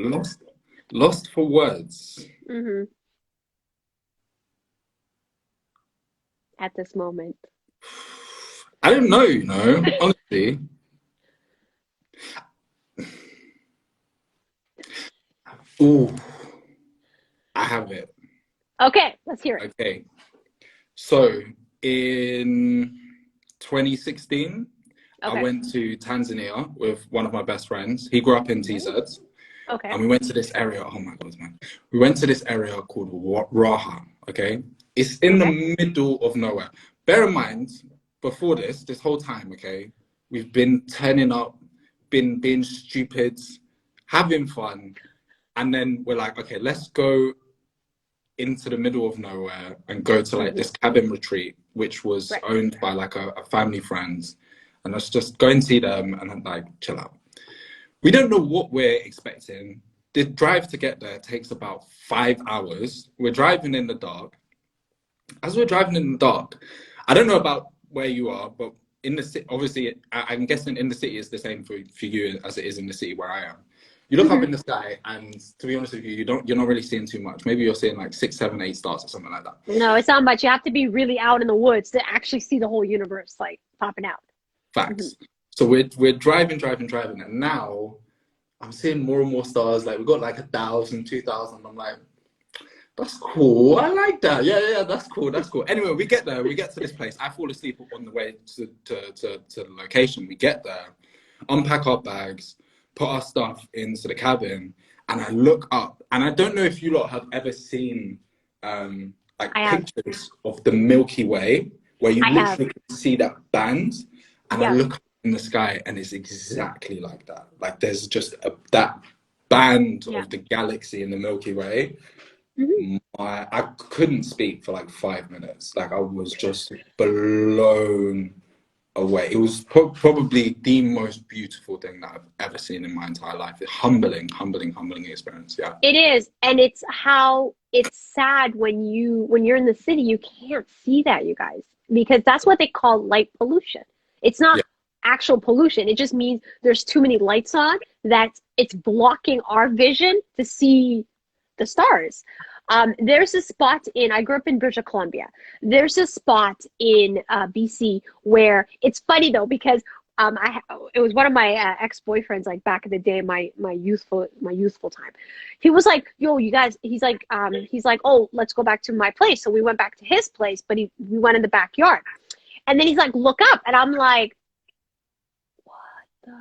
Lost for words. At this moment, I don't know, you know, honestly. Ooh, I have it. Okay, let's hear it. Okay, so in 2016, I went to Tanzania with one of my best friends. He grew up in TZ. Okay. And we went to this area. Oh my God, man. We went to this area called Raha. Okay. It's in the middle of nowhere. Bear in mind, before this whole time, okay, we've been turning up, been being stupid, having fun. And then we're like, okay, let's go into the middle of nowhere and go to like this cabin retreat, which was owned by like a family friend. And let's just go and see them and like chill out. We don't know what we're expecting. The drive to get there takes about 5 hours. We're driving in the dark. As we're driving in the dark, I don't know about where you are, but in the city, obviously, I'm guessing in the city it's the same for you as it is in the city where I am. You look up in the sky, and to be honest with you, you're not really seeing too much. Maybe you're seeing like 6, 7, 8 stars or something like that. No, it's not much. You have to be really out in the woods to actually see the whole universe like popping out. Facts. So we're driving, and now I'm seeing more and more stars. Like we got like 1,000, 2,000. I'm like, that's cool. I like that. Yeah, that's cool. Anyway, we get there. We get to this place. I fall asleep on the way to the location. We get there, unpack our bags, put our stuff into the cabin, and I look up. And I don't know if you lot have ever seen pictures of the Milky Way, where you literally can see that band. And I look up in the sky, and it's exactly like that. Like there's just that band of the galaxy in the Milky Way. I couldn't speak for like 5 minutes. Like I was just blown away. It was probably the most beautiful thing that I've ever seen in my entire life. Humbling experience. Yeah, it is. And it's sad when you're in the city, you can't see that, you guys, because that's what they call light pollution. It's not actual pollution. It just means there's too many lights on that it's blocking our vision to see the stars. There's a spot I grew up in British Columbia. There's a spot in BC where it's funny though, because it was one of my ex-boyfriends, like back in the day, my youthful time. He was like, yo, you guys, he's like, oh, let's go back to my place. So we went back to his place, but we went in the backyard. And then he's like, look up. And I'm like, what the?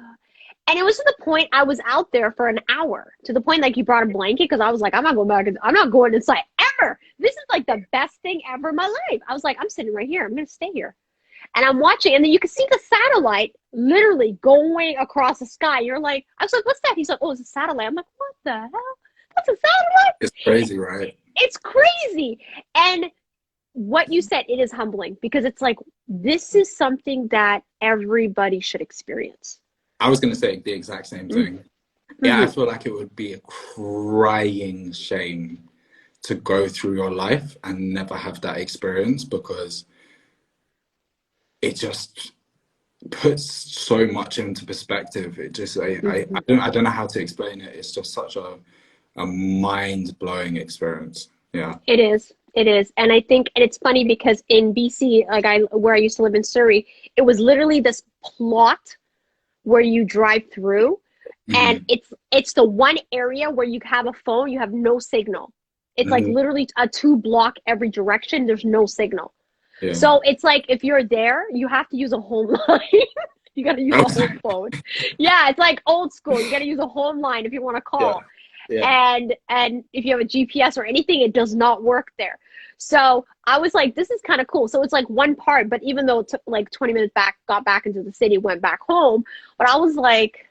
And it was to the point I was out there for an hour, to the point like he brought a blanket, because I was like, I'm not going back. I'm not going inside ever. This is like the best thing ever in my life. I was like, I'm sitting right here. I'm going to stay here. And I'm watching, and then you can see the satellite literally going across the sky. You're like, I was like, what's that? He's like, oh, it's a satellite. I'm like, what the hell? That's a satellite? It's crazy, right? It's crazy. And what you said, it is humbling, because it's like, this is something that everybody should experience. I was going to say the exact same thing. Mm-hmm. Yeah, I feel like it would be a crying shame to go through your life and never have that experience, because it just puts so much into perspective. It just, I don't know how to explain it. It's just such a mind-blowing experience. Yeah. It is. And I think, and it's funny because in BC, like where I used to live in Surrey, it was literally this plot where you drive through, and it's the one area where you have a phone, you have no signal. It's like literally a 2-block every direction. There's no signal. Yeah. So it's like, if you're there, you have to use a home line. You got to use a home phone. Yeah, it's like old school. You got to use a home line if you want to call. Yeah. And if you have a GPS or anything, it does not work there. So I was like, this is kind of cool. So it's like one part, but even though it took like 20 minutes got back into the city, went back home. But I was like,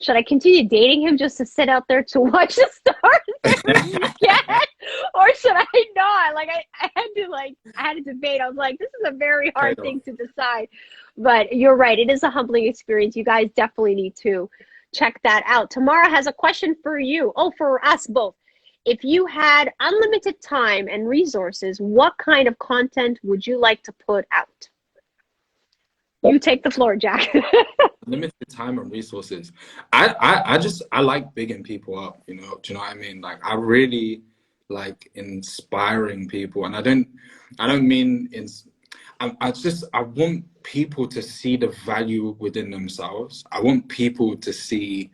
should I continue dating him just to sit out there to watch the stars every weekend? Or should I not? Like, I had to debate. I was like, this is a very hard thing to decide. But you're right. It is a humbling experience. You guys definitely need to check that out. Tamara has a question for you. Oh, for us both. If you had unlimited time and resources, what kind of content would you like to put out? You take the floor, Jack. Limited time and resources. I like bigging people up, do you know what I mean? Like, I really like inspiring people, and I don't mean I want people to see the value within themselves. I want people to see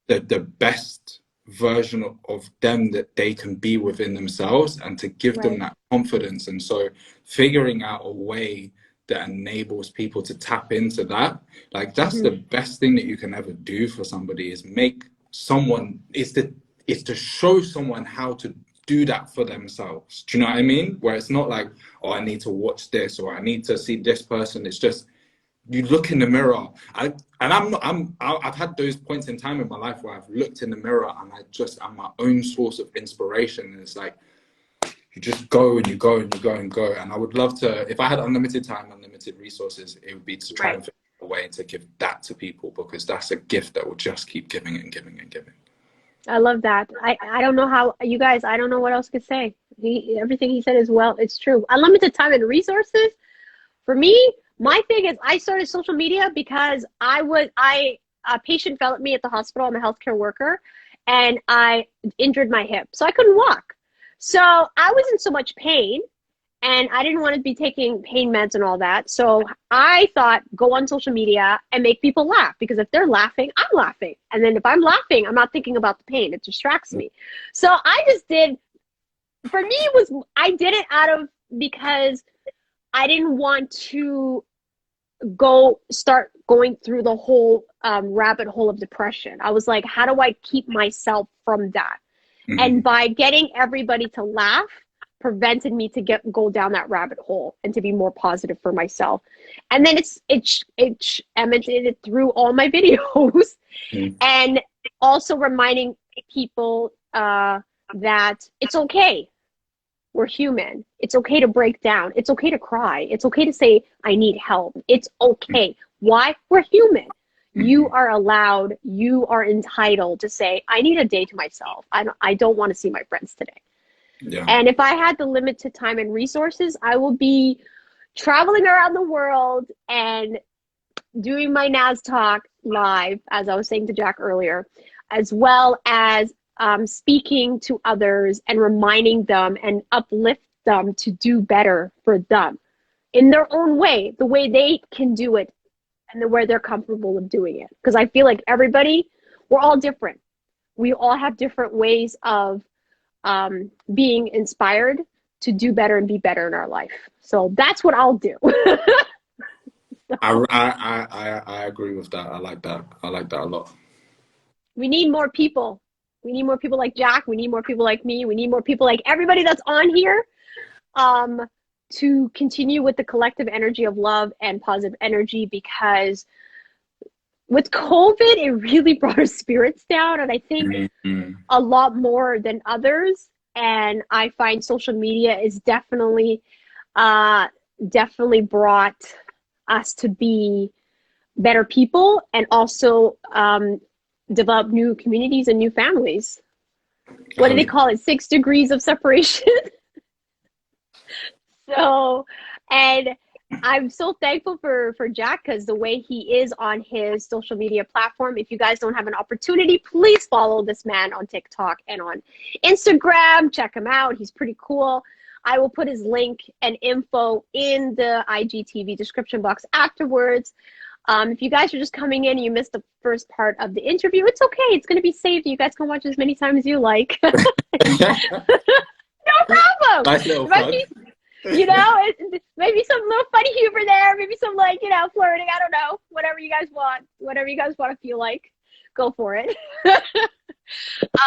the best version of them that they can be within themselves, and to give them that confidence. And so figuring out a way that enables people to tap into that, like, that's the best thing that you can ever do for somebody, is make someone, is to show someone how to do that for themselves. Do you know what I mean? Where it's not like, oh, I need to watch this, or I need to see this person. It's just, you look in the mirror. I've had those points in time in my life where I've looked in the mirror and I'm my own source of inspiration. And it's like, you just go and you go and you go and go. And I would love to, if I had unlimited time, unlimited resources, it would be to try and figure out a way to give that to people, because that's a gift that will just keep giving and giving and giving. I love that. I don't know how, you guys, I don't know what else to say. Everything he said is, well, it's true. Unlimited time and resources. For me, my thing is, I started social media because a patient fell at me at the hospital. I'm a healthcare worker, and I injured my hip, so I couldn't walk. So I was in so much pain, and I didn't want to be taking pain meds and all that. So I thought, go on social media and make people laugh, because if they're laughing, I'm laughing. And then if I'm laughing, I'm not thinking about the pain. It distracts me. So I just did, for me, I did it because I didn't want to start going through the whole rabbit hole of depression. I was like, how do I keep myself from that? Mm-hmm. And by getting everybody to laugh prevented me to go down that rabbit hole and to be more positive for myself. And then it emanated through all my videos. Mm-hmm. And also reminding people that it's okay. We're human. It's okay to break down. It's okay to cry. It's okay to say, I need help. It's okay. Why? We're human. You are allowed, you are entitled to say, I need a day to myself. I don't want to see my friends today. Yeah. And if I had the limited time and resources, I will be traveling around the world and doing my NazTalk live, as I was saying to Jack earlier, as well as speaking to others and reminding them and uplift them to do better for them in their own way, the way they can do it and the way they're comfortable of doing it. Because I feel like everybody, we're all different. We all have different ways of being inspired to do better and be better in our life. So that's what I'll do. I agree with that. I like that. I like that a lot. We need more people. We need more people like Jakk. We need more people like me. We need more people like everybody that's on here to continue with the collective energy of love and positive energy, because with COVID, it really brought our spirits down. And I think a lot more than others. And I find social media is definitely brought us to be better people and also develop new communities and new families. What do they call it? 6 degrees of separation. So, and I'm so thankful for Jakk, because the way he is on his social media platform, if you guys don't have an opportunity, please follow this man on TikTok and on Instagram. Check him out. He's pretty cool. I will put his link and info in the IGTV description box afterwards. If you guys are just coming in and you missed the first part of the interview, it's okay. It's going to be saved. You guys can watch as many times as you like. No problem. Nice little plug. You know, maybe some little funny humor there, maybe some, like, you know, flirting. I don't know. Whatever you guys want to feel like, go for it.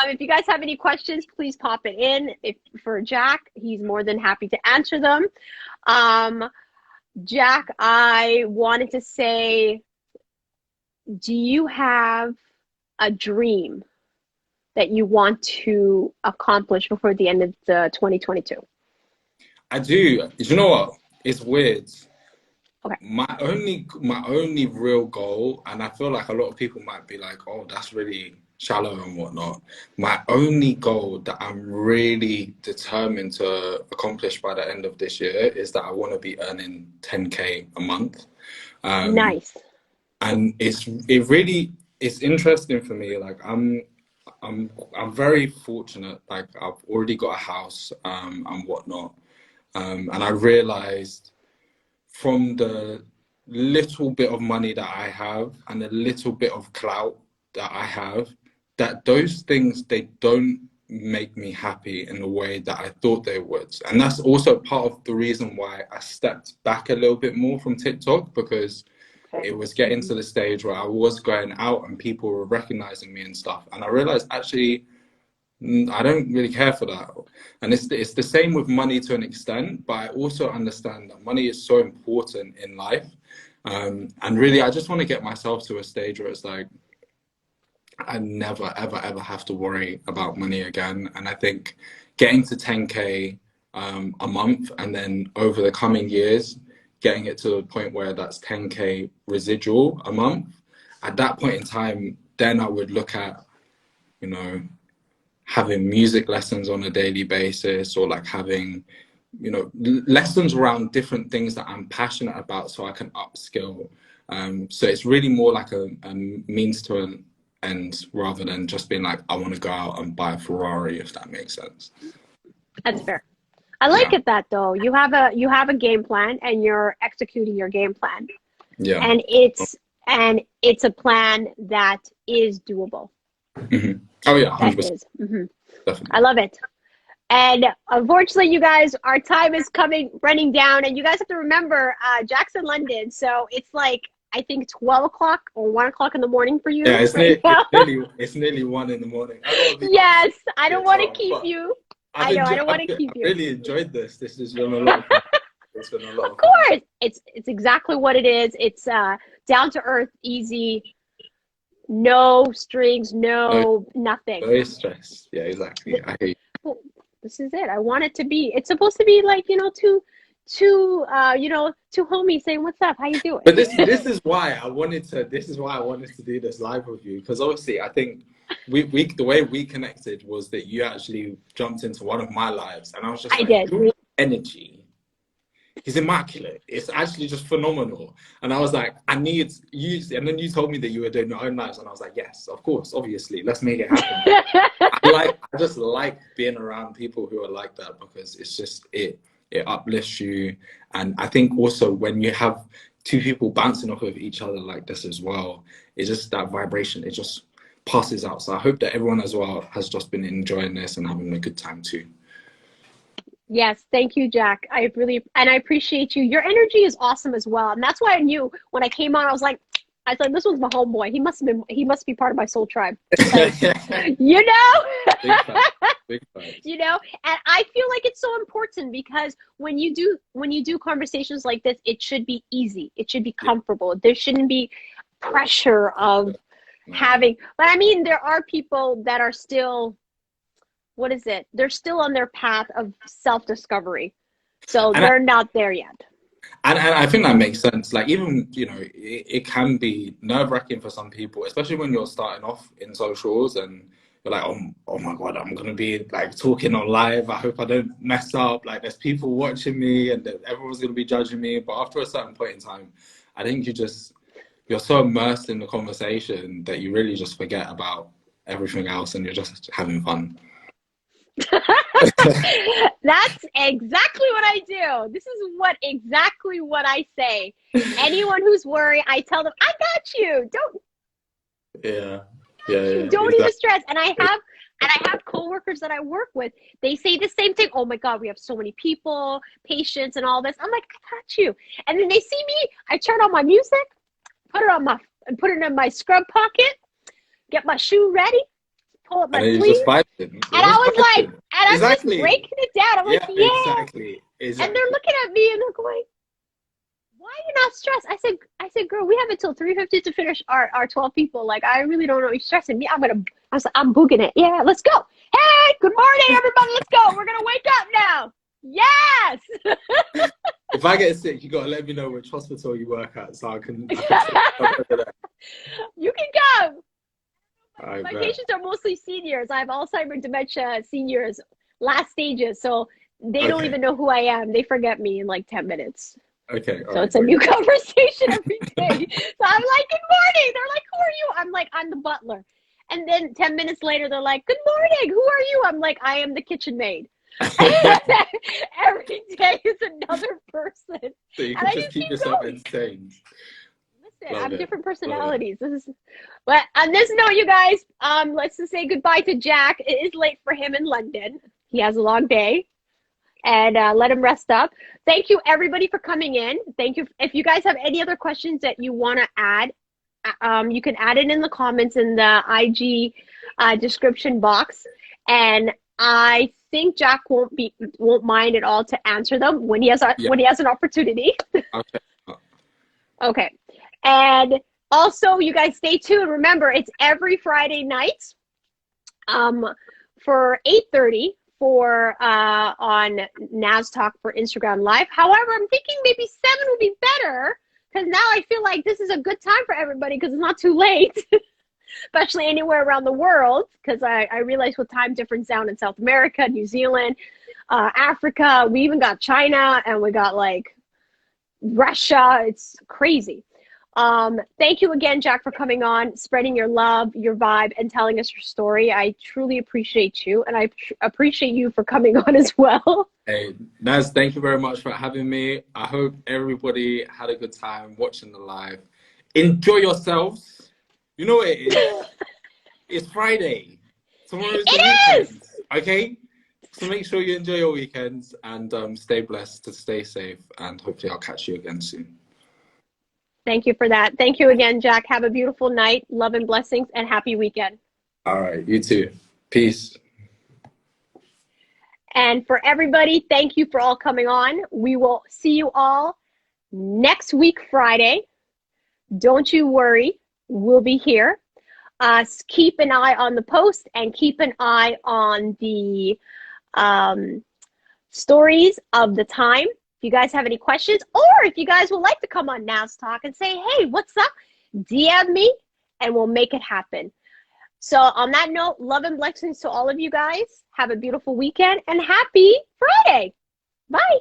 If you guys have any questions, please pop it in. For Jakk, he's more than happy to answer them. Jakk, I wanted to say, do you have a dream that you want to accomplish before the end of 2022? I do. You know what? It's weird. Okay. My only real goal, and I feel like a lot of people might be like, oh, that's really shallow and whatnot. My only goal that I'm really determined to accomplish by the end of this year is that I want to be earning 10K a month. Nice. And it's interesting for me. Like I'm very fortunate. Like I've already got a house and whatnot. And I realized from the little bit of money that I have and the little bit of clout that I have, that those things, they don't make me happy in the way that I thought they would. And that's also part of the reason why I stepped back a little bit more from TikTok, because it was getting to the stage where I was going out and people were recognizing me and stuff. And I realized, actually, I don't really care for that. And it's the same with money to an extent, but I also understand that money is so important in life. And really, I just want to get myself to a stage where it's like, I never, ever, ever have to worry about money again. And I think getting to 10K a month, and then over the coming years, getting it to a point where that's 10K residual a month, at that point in time, then I would look at, you know, having music lessons on a daily basis, or like having, you know, lessons around different things that I'm passionate about so I can upskill. So it's really more like a means to an end rather than just being like, I want to go out and buy a Ferrari, if that makes sense. That's fair. I like it that though. You have a game plan and you're executing your game plan. Yeah. And it's a plan that is doable. Mm-hmm. Oh yeah, 100%. Definitely. I love it. And unfortunately, you guys, our time is running down, and you guys have to remember, Jack's in London, so it's like, I think 12 o'clock or 1 o'clock in the morning for you. Yeah, it's nearly 1 in the morning. Yes, I don't want to keep you. I don't want to keep you. I really enjoyed this. This has been a lot of fun. It's been a lot of course. It's exactly what it is. It's down to earth, easy. No strings, nothing. No stress. Yeah, exactly. I hate. Well, this is it. I want it to be. It's supposed to be like, you know, two homies saying, "What's up? How you doing?" But this is why I wanted to. This is why I wanted to do this live with you, because obviously I think we the way we connected was that you actually jumped into one of my lives, and I was just like, your energy he's immaculate. It's actually just phenomenal. And I was like, I need you. And then you told me that you were doing your own lives, and I was like, yes, of course, obviously, let's make it happen. I just like being around people who are like that, because it's just it uplifts you. And I think also when you have two people bouncing off of each other like this as well, it's just that vibration. It just passes out. So I hope that everyone as well has just been enjoying this and having a good time too. Yes, thank you, Jakk. I appreciate you. Your energy is awesome as well. And that's why I knew when I came on, I said, this was my homeboy. He must be part of my soul tribe. You know? Big fan. Big fan. You know, and I feel like it's so important, because when you do conversations like this, it should be easy. It should be comfortable. There shouldn't be pressure of having, but I mean, there are people that are still, what is it? They're still on their path of self-discovery. So they're not there yet. And I think that makes sense. Like, even, you know, it can be nerve-wracking for some people, especially when you're starting off in socials and you're like, oh my God, I'm going to be like talking on live. I hope I don't mess up. Like, there's people watching me and everyone's going to be judging me. But after a certain point in time, I think you're so immersed in the conversation that you really just forget about everything else and you're just having fun. That's exactly what I do. This is exactly what I say. Anyone who's worried, I tell them, I got you. Don't even stress. And I have coworkers that I work with. They say the same thing. Oh my God, we have so many people, patients, and all this. I'm like, I got you. And then they see me. I turn on my music, put it in my scrub pocket, get my shoe ready, pull up my sleeve, and I was like, and I'm just breaking it down. I'm like, yeah. Exactly. And they're looking at me and they're going, why are you not stressed? I said, girl, we have until 3:50 to finish our 12 people. Like, I really don't know you're stressing me. I'm booging it. Yeah, let's go. Hey, good morning, everybody. Let's go. We're going to wake up now. Yes. If I get sick, you got to let me know which hospital you work at so I can You can come. My patients are mostly seniors. I have Alzheimer's, dementia, seniors, last stages. So they don't even know who I am. They forget me in like 10 minutes. Okay. So it's a new conversation every day. So I'm like, good morning. They're like, who are you? I'm like, I'm the butler. And then 10 minutes later, they're like, good morning. Who are you? I'm like, I am the kitchen maid. Every day is another person. So you can just keep yourself entertained. Listen, I have different personalities. But on this note, you guys, let's just say goodbye to Jakk. It is late for him in London. He has a long day. And let him rest up. Thank you, everybody, for coming in. Thank you. If you guys have any other questions that you want to add, you can add it in the comments in the IG description box. And I think Jakk won't mind at all to answer them when he has an opportunity. Okay. Okay. And also, you guys stay tuned. Remember, it's every Friday night for 8:30. On NazTalk for Instagram Live. However, I'm thinking maybe 7 would be better, because now I feel like this is a good time for everybody because it's not too late, especially anywhere around the world, because I realize with time difference down in South America, New Zealand, Africa, we even got China, and we got like Russia. It's crazy. Thank you again, Jakk, for coming on, spreading your love, your vibe, and telling us your story. I truly appreciate you, and I appreciate you for coming on as well. Hey, Naz, thank you very much for having me. I hope everybody had a good time watching the live. Enjoy yourselves. You know what it is? It's Friday. Tomorrow is the weekend. Okay? So make sure you enjoy your weekends and stay blessed, stay safe, and hopefully I'll catch you again soon. Thank you for that. Thank you again, Jakk. Have a beautiful night. Love and blessings, and happy weekend. All right. You too. Peace. And for everybody, thank you for all coming on. We will see you all next week, Friday. Don't you worry. We'll be here. Keep an eye on the post and keep an eye on the stories of the time. If you guys have any questions, or if you guys would like to come on NazTalk and say, hey, what's up? DM me and we'll make it happen. So on that note, love and blessings to all of you guys. Have a beautiful weekend and happy Friday. Bye.